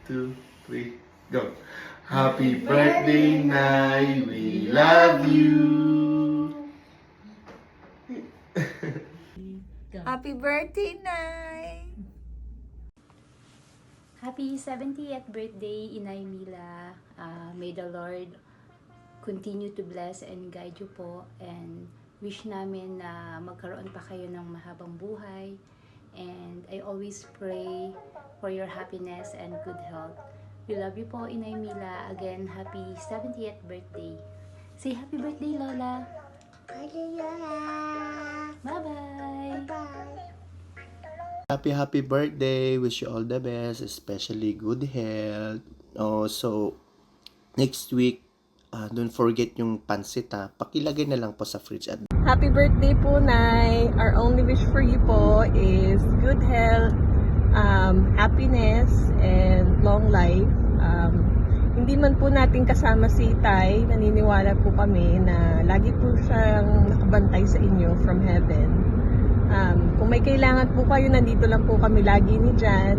2, 3, go. Happy birthday, Nay. We love you. Happy birthday, Nay! Happy 70th birthday, Inay Mila. May the Lord continue to bless and guide you po. And wish namin na magkaroon pa kayo ng mahabang buhay. And I always pray for your happiness and good health. We love you po, Inay Mila. Again, happy 70th birthday. Say happy birthday, Lola. Bye-bye. Happy birthday. Wish you all the best, especially good health. Oh, so next week, don't forget yung pansit ha. Pakilagay na lang po sa fridge at Happy birthday po, Nay! Our only wish for you po is good health, happiness, and long life. Hindi man po natin kasama si Tay, naniniwala po kami na lagi po siyang nakabantay sa inyo from heaven. Kung may kailangan po kayo, nandito lang po kami lagi ni Jan.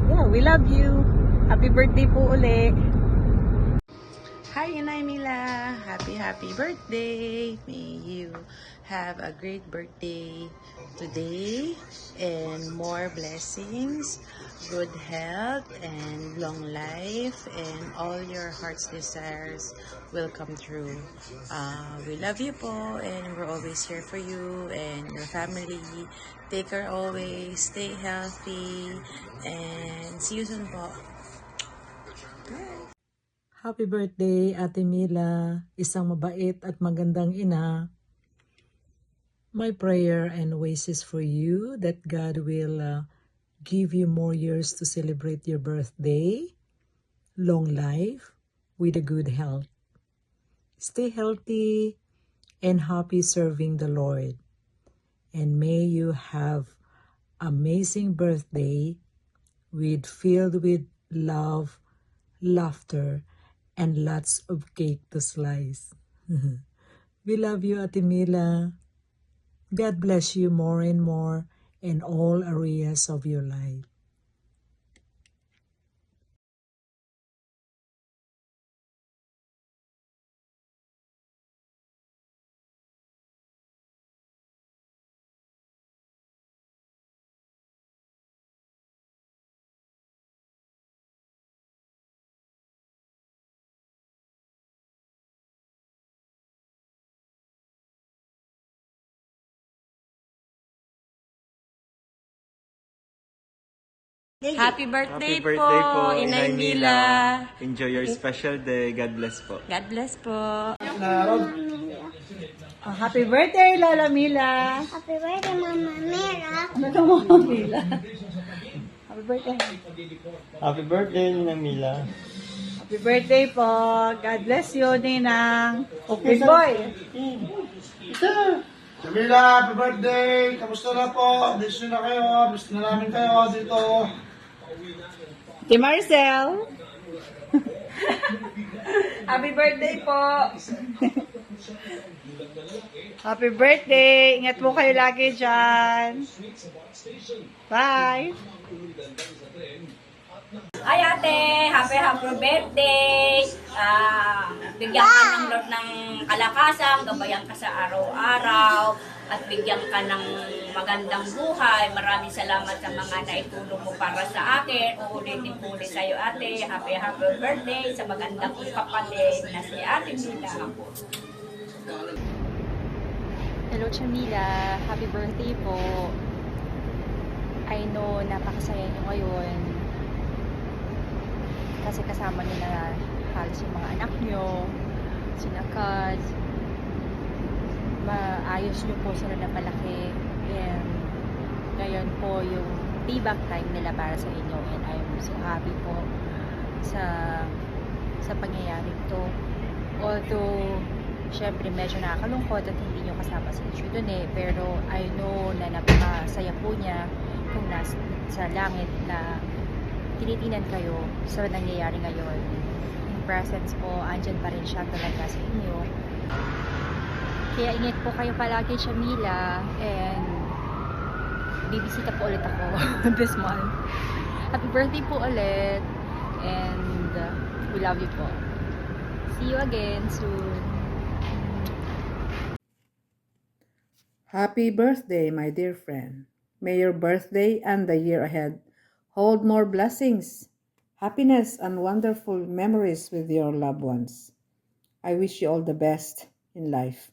Yeah, we love you! Happy birthday po uli! Hi, Inay Mila! Happy birthday! May you have a great birthday today and more blessings, good health, and long life, and all your heart's desires will come true. We love you po, and we're always here for you and your family. Take care always, stay healthy, and see you soon po. Happy birthday, Ate Mila, isang mabait at magandang ina. My prayer and wishes for you that God will give you more years to celebrate your birthday, long life, with a good health. Stay healthy and happy serving the Lord. And may you have amazing birthday filled with love, laughter, and lots of cake to slice. We love you, Ate Mila. God bless you more and more in all areas of your life. Happy birthday, po, Inay Mila! Enjoy your special day. God bless po. God bless po! Happy birthday, Lola Mila! Happy birthday, Mama Mera. Mama Mila. Happy birthday. Happy birthday, Nina Mila. Happy birthday po. God bless you, Ninang. Okay, boy. Camila, happy birthday! Kamusta na po? Miss nyo na kayo. Miss na namin kayo dito. Si Marcel. Happy birthday po! Happy birthday. Ingat po kayo lagi dyan. Bye. Ay ate, happy birthday! Bigyan ka ng Lord ng kalakasan, gabayan ka sa araw-araw, at bigyan ka ng magandang buhay. Maraming salamat sa mga naitulong mo para sa akin. Uulitin po ulit sa'yo ate. Happy birthday sa magandang kong kapatid na si Ate Mila. Hello, Chamila. Happy birthday po. I know napakasaya nyo ngayon kasi kasama nyo na halos yung mga anak nyo, sina Kaz. Maayos nyo po sila na palaki, and ngayon po yung payback time nila para sa inyo, and I'm so happy po sa pangyayari to. Although syempre medyo nakakalungkot at hindi nyo kasama sa issue dun pero I know na napakasaya po niya kung sa langit na tinitinan kayo sa nangyayari ngayon. Yung presence po, andyan pa rin siya talaga sa inyo. Kaya ingat po kayo palagi, Chamila, and bibisita po ulit ako this month. Happy birthday po ulit. And we love you po. See you again soon. Happy birthday, my dear friend. May your birthday and the year ahead hold more blessings, happiness, and wonderful memories with your loved ones. I wish you all the best in life,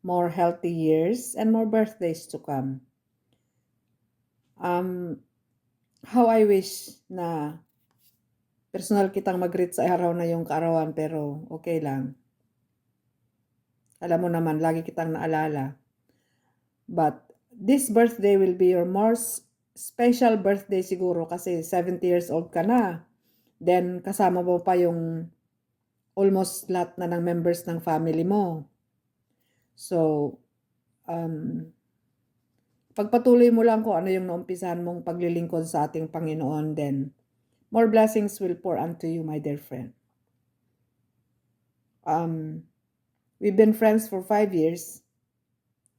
more healthy years, and more birthdays to come. How I wish na personal kitang mag-greet sa araw na yung kaarawan, pero okay lang. Alam mo naman, lagi kitang naalala. But this birthday will be your most special birthday siguro kasi 70 years old ka na. Then kasama mo pa yung almost lahat na ng members ng family mo. So, pagpatuloy mo lang kung ano yung naumpisahan mong paglilingkod sa ating Panginoon, then more blessings will pour unto you, my dear friend. We've been friends for 5 years.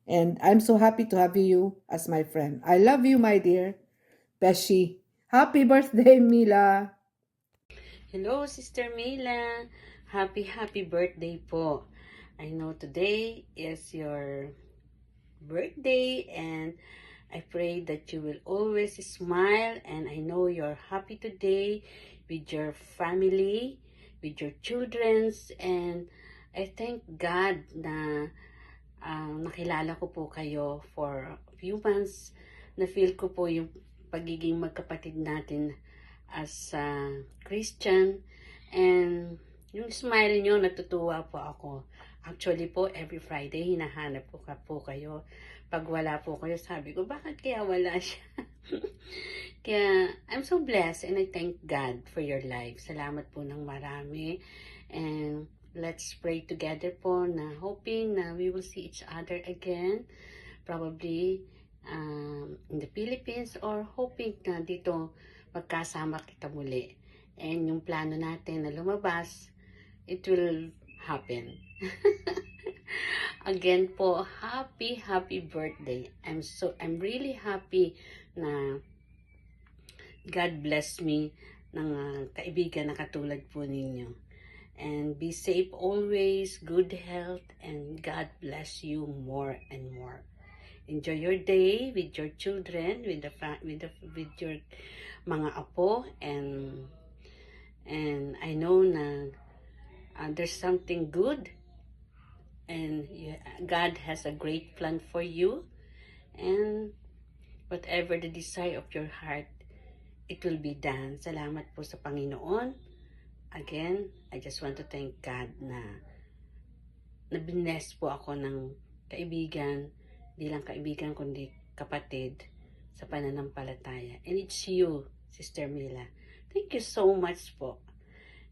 And I'm so happy to have you as my friend. I love you, my dear Beshi. Happy birthday, Mila. Hello, Sister Mila. Happy birthday po. I know today is your birthday and I pray that you will always smile, and I know you're happy today with your family, with your childrens, and I thank God na nakilala ko po kayo for a few months. Na-feel ko po yung pagiging magkapatid natin as a Christian. And yung smile nyo, natutuwa po ako. Actually po, every Friday, hinahanap ko po kayo. Pag wala po kayo, sabi ko, bakit kaya wala siya? Kaya, I'm so blessed and I thank God for your life. Salamat po ng marami. And let's pray together po na hoping na we will see each other again. Probably in the Philippines, or hoping na dito magkasama kita muli. And yung plano natin na lumabas, it will happen. Again po, happy birthday. I'm really happy na God bless me ng kaibigan na katulad po ninyo. And be safe always, good health, and God bless you more and more. Enjoy your day with your children, with your mga apo, and I know na there's something good, and God has a great plan for you, and whatever the desire of your heart, it will be done. Salamat po sa Panginoon. Again, I just want to thank God na nabiness po ako ng kaibigan, di lang kaibigan kundi kapatid sa pananampalataya. And it's you, Sister Mila. Thank you so much po.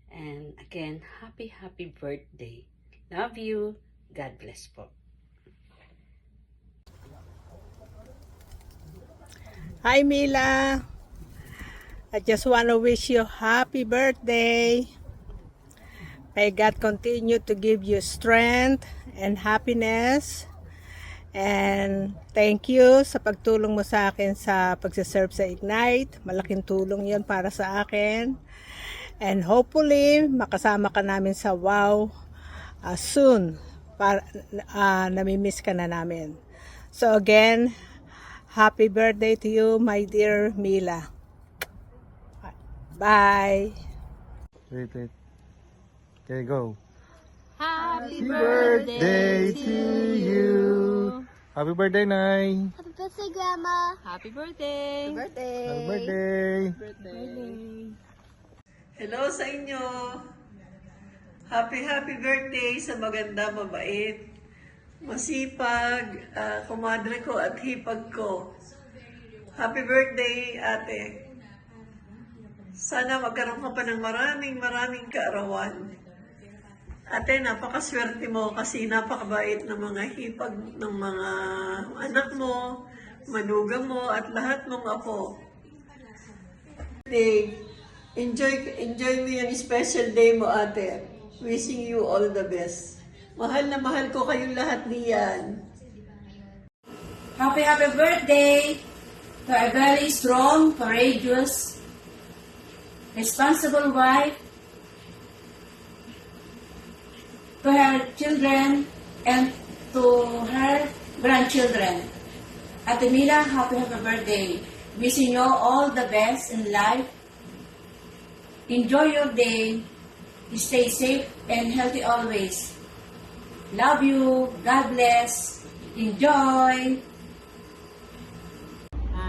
And again, happy birthday. Love you. God bless po. Hi, Mila. I just want to wish you happy birthday. May God continue to give you strength and happiness. And thank you sa pagtulong mo sa akin sa pagsiserve sa Ignite. Malaking tulong yon para sa akin. And hopefully, makasama ka namin sa WOW soon. Namimiss ka na namin. So again, happy birthday to you, my dear Mila. Bye. Wait. Okay, go. Happy Birthday to you. Happy birthday, Nay. Happy birthday, Grandma. Happy birthday! Happy birthday. Hello sa inyo. Happy birthday sa maganda, mabait, masipag, kumadre ko at hipag ko. Happy birthday, ate. Sana magkaroon ka pa ng maraming kaarawan. Ate, napakaswerte mo kasi napakabait ng mga hipag ng mga anak mo, manugang mo, at lahat mong apo. Enjoy mo yung special day mo, ate. Wishing you all the best. Mahal na mahal ko kayong lahat niyan. Happy birthday to a very strong, courageous responsible wife to her children and to her grandchildren. Ate Mila, happy birthday. Wishing you all the best in life. Enjoy your day. Stay safe and healthy always. Love you. God bless. Enjoy.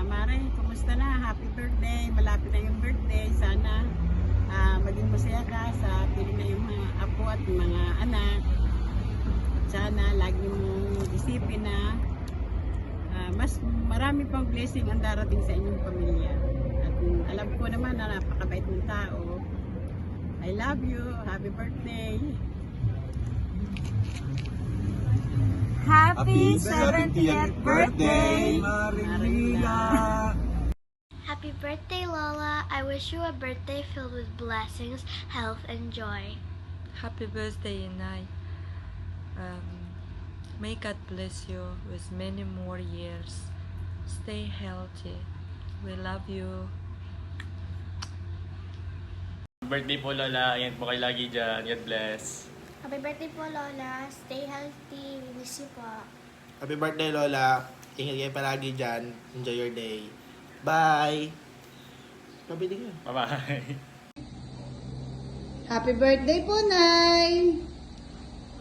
Mare, kumusta na? Happy birthday. Malapit na yung birthday. Sana maging masaya ka sa piling na yung mga apo at mga anak. At sana lagi mong isipin na mas marami pang blessing ang darating sa inyong pamilya. At alam ko naman na napakabait mong tao. I love you. Happy birthday. Happy 70th birthday, Marimila! Happy birthday, Lola. I wish you a birthday filled with blessings, health, and joy. Happy birthday, Inay. May God bless you with many more years. Stay healthy. We love you. Birthday po, Lola. Ingat po kayo lagi dyan. God bless. Happy birthday po, Lola. Stay healthy. We miss you po. Happy birthday, Lola. Ingat kayo palagi dyan. Enjoy your day. Bye! Pabili ka. Bye-bye. Happy birthday po, Nay.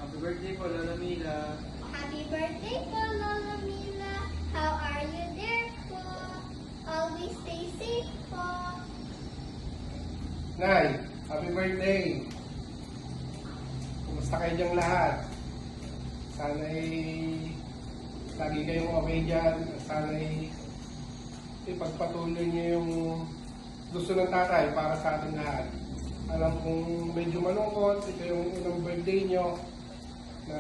Happy birthday po, Lola Mila. Happy birthday po, Lola Mila. How are you there po? Always stay safe po. Nay, happy birthday. Kumusta kayo diyang lahat? Sana'y lagi kayong okay dyan. Sana'y ipagpatuloy niyo yung gusto ng tatay para sa atin lahat. Alam kong medyo malungkot, ito yung unang birthday nyo na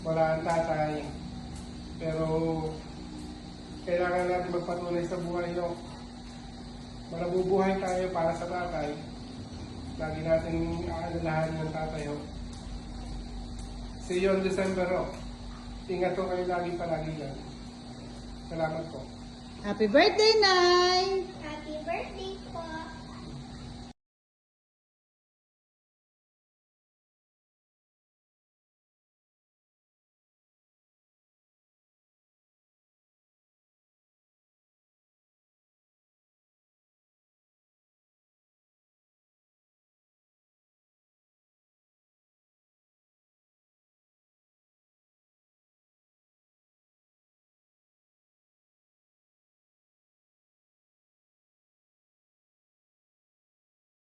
wala ang tatay. Pero kailangan natin magpatuloy sa buhay nyo. Manabubuhay tayo para sa tatay. Lagi natin aalalahanin ng tatay. See you on December. Ingat ko kayo palagi yan. Salamat po. Happy birthday, Nay. Happy birthday po.